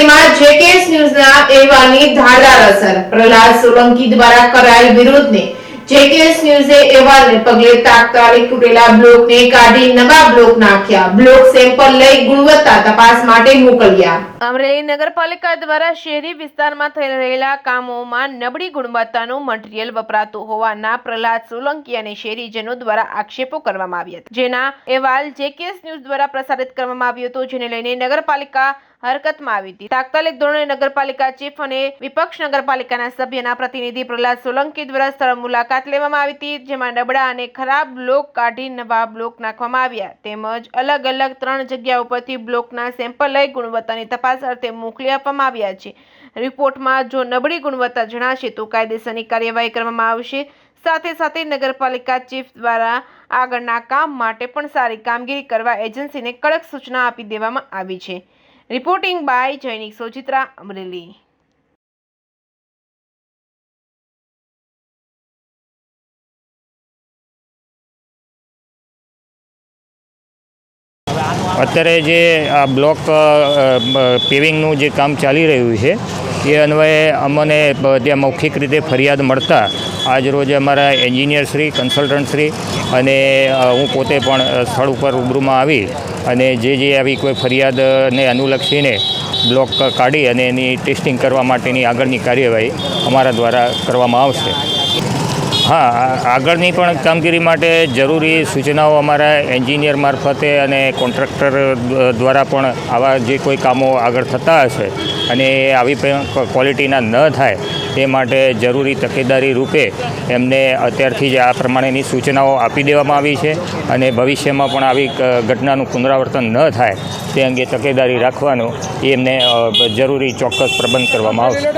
અમરેલીમાં જેકેએસ ન્યૂઝના અહેવાલની ધારદાર અસર. પ્રહલાદ સોલંકી દ્વારા કરાઈ વિરોધને જેકેએસ ન્યૂઝે અહેવાલને પગલે તાત્કાલિક તૂટેલા બ્લોકને કાઢી નવા બ્લોક નાખ્યા. બ્લોક સેમ્પલ લઈ ગુણવત્તા તપાસ માટે મોકલ્યા. અમરેલી નગરપાલિકા દ્વારા શહેરી વિસ્તારમાં થઈ રહેલા કામોમાં નબળી ગુણવત્તાનું મટીરીયલ વપરાતું હોવાના પ્રહલાદ સોલંકી અને શહેરીજનો દ્વારા આક્ષેપો કરવામાં આવ્યા હતા, જેના અહેવાલ જેકેએસ ન્યૂઝ દ્વારા પ્રસારિત કરવામાં આવ્યો હતો, જેને લઈને નગરપાલિકા હરકતમાં આવી હતી. તાત્કાલિક ધોરણે નગરપાલિકા ચીફ અને વિપક્ષ નગરપાલિકાના સભ્યના પ્રતિનિધિ પ્રહલાદ સોલંકી દ્વારા સ્થળ મુલાકાત લેવામાં આવી હતી, જેમાં નબળા અને ખરાબ બ્લોક કાઢી નવા બ્લોક નાખવામાં આવ્યા. તેમજ અલગ અલગ 3 જગ્યા ઉપરથી બ્લોકના સેમ્પલ લઈ ગુણવત્તાની તપાસ અર્થે મોકલી આપવામાં આવ્યા છે. રિપોર્ટમાં જો નબળી ગુણવત્તા જણાશે તો કાયદેસરની કાર્યવાહી કરવામાં આવશે. સાથે સાથે નગરપાલિકા ચીફ દ્વારા આગળના કામ માટે પણ સારી કામગીરી કરવા એજન્સીને કડક સૂચના આપી દેવામાં આવી છે. Reporting by Jainik Sojitra, Amreli. અત્યારે જે આ બ્લોક પેવિંગનું જે કામ ચાલી રહ્યું છે એ અન્વયે અમને ત્યાં મૌખિક રીતે ફરિયાદ મળતા આજરોજ અમારા એન્જિનિયરશ્રી, કન્સલ્ટન્ટશ્રી અને હું પોતે પણ સ્થળ ઉપર રૂબરૂમાં આવી અને જે આવી કોઈ ફરિયાદને અનુલક્ષીને બ્લોક કાઢી અને એની ટેસ્ટિંગ કરવા માટેની આગળની કાર્યવાહી અમારા દ્વારા કરવામાં આવશે. હા, આગળની પણ કામગીરી માટે જરૂરી સૂચનાઓ અમારા એન્જિનિયર મારફતે અને કોન્ટ્રાક્ટર દ્વારા પણ આવા જે કોઈ કામો આગળ થતા હશે અને આવી ક્વોલિટીના ન થાય તે માટે જરૂરી તકેદારી રૂપે એમને અત્યારથી જ આ પ્રમાણેની સૂચનાઓ આપી દેવામાં આવી છે અને ભવિષ્યમાં પણ આવી ઘટનાનું પુનરાવર્તન ન થાય તે અંગે તકેદારી રાખવાનો એમને જરૂરી ચોક્કસ પ્રબંધ કરવામાં આવશે.